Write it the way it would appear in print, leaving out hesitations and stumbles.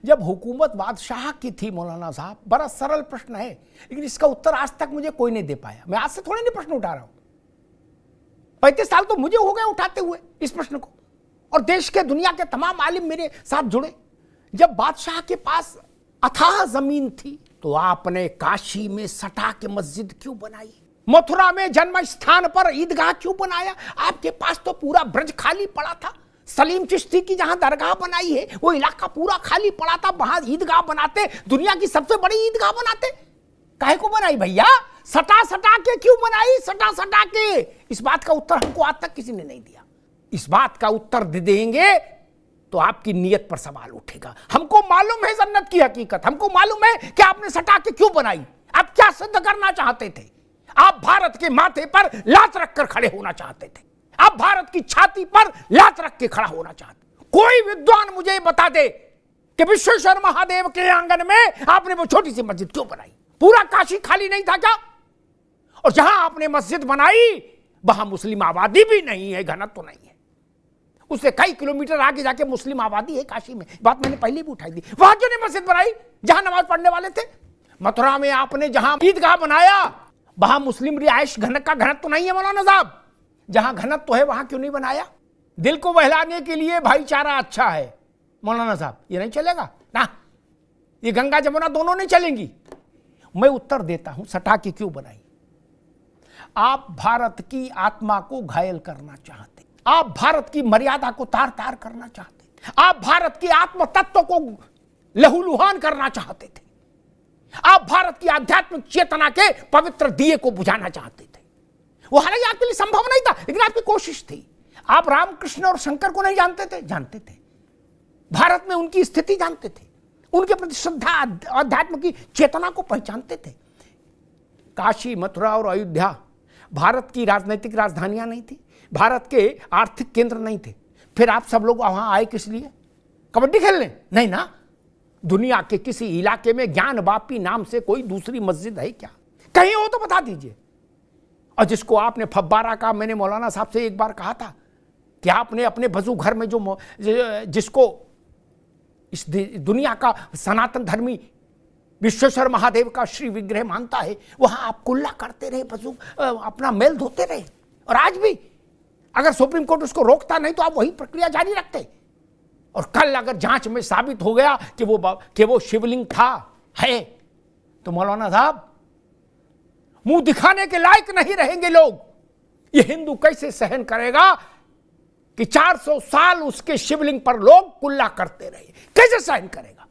जब हुकूमत बादशाह की थी मौलाना साहब, बड़ा सरल प्रश्न है लेकिन इसका उत्तर आज तक मुझे कोई नहीं दे पाया। मैं आज से थोड़ी नहीं प्रश्न उठा रहा हूं, 35 साल तो मुझे हो गए उठाते हुए इस प्रश्न को, और देश के दुनिया के तमाम आलिम मेरे साथ जुड़े। जब बादशाह के पास अथाह जमीन थी तो आपने काशी में सटा के मस्जिद क्यों बनाई? मथुरा में जन्म स्थान पर ईदगाह क्यों बनाया? आपके पास तो पूरा ब्रज खाली पड़ा था। सलीम चिश्ती की जहां दरगाह बनाई है वो इलाका पूरा खाली पड़ा था, वहां ईदगाह बनाते, दुनिया की सबसे बड़ी ईदगाह बनाते। काहे को बनाई भैया? सटा सटा के क्यों बनाई? सटा सटा के। इस बात का उत्तर हमको आज तक किसी ने नहीं दिया। इस बात का उत्तर दे देंगे तो आपकी नीयत पर सवाल उठेगा। हमको मालूम है जन्नत की हकीकत, हमको मालूम है कि आपने सटा के क्यों बनाई, आप क्या सिद्ध करना चाहते थे। आप भारत के माथे पर लात रखकर खड़े होना चाहते थे, आप भारत की छाती पर लात रख के खड़ा होना चाहते। कोई विद्वान मुझे बता दे कि विश्वेश्वर महादेव के आंगन में आपने वो छोटी सी मस्जिद क्यों बनाई? पूरा काशी खाली नहीं था क्या? और जहां आपने मस्जिद बनाई वहां मुस्लिम आबादी भी नहीं है, घनत्व तो नहीं है। उससे कई किलोमीटर आगे जाके मुस्लिम आबादी है काशी में, बात मैंने पहले भी उठाई थी। वहां क्यों नहीं मस्जिद बनाई जहां नमाज पढ़ने वाले थे? मथुरा में आपने जहां ईदगाह बनाया वहां मुस्लिम रिहायश का घनत्व तो नहीं है मौलाना साहब। जहां घनत्व तो है वहां क्यों नहीं बनाया? दिल को बहलाने के लिए भाईचारा अच्छा है मौलाना साहब, ये नहीं चलेगा ना, ये गंगा जमुना दोनों नहीं चलेंगी। मैं उत्तर देता हूं सटा के क्यों बनाई। आप भारत की आत्मा को घायल करना चाहते, आप भारत की मर्यादा को तार तार करना चाहते, आप भारत की आत्म तत्व को लहूलुहान करना चाहते थे, आप भारत की आध्यात्मिक चेतना के पवित्र दिए को बुझाना चाहते थे। वो हालांकि आपके लिए संभव नहीं था लेकिन आपकी कोशिश थी। आप रामकृष्ण और शंकर को नहीं जानते थे? जानते थे। भारत में उनकी स्थिति जानते थे, उनके प्रति श्रद्धा अध्यात्म की चेतना को पहचानते थे। काशी, मथुरा और अयोध्या भारत की राजनीतिक राजधानियां नहीं थी, भारत के आर्थिक केंद्र नहीं थे। फिर आप सब लोग वहां आए किस लिए? कबड्डी खेलने? नहीं ना। दुनिया के किसी इलाके में ज्ञान वापी नाम से कोई दूसरी मस्जिद है क्या? कहीं हो तो बता दीजिए। और जिसको आपने फब्बारा का, मैंने मौलाना साहब से एक बार कहा था कि आपने अपने वजू घर में जिसको इस दुनिया का सनातन धर्मी विश्वेश्वर महादेव का श्री विग्रह मानता है, वहां आप कुल्ला करते रहे, वजू अपना मेल धोते रहे। और आज भी अगर सुप्रीम कोर्ट उसको रोकता नहीं तो आप वही प्रक्रिया जारी रखते। और कल अगर जांच में साबित हो गया कि वो शिवलिंग था, है, तो मौलाना साहब मुंह दिखाने के लायक नहीं रहेंगे लोग। ये हिंदू कैसे सहन करेगा कि 400 साल उसके शिवलिंग पर लोग कुल्ला करते रहे? कैसे सहन करेगा?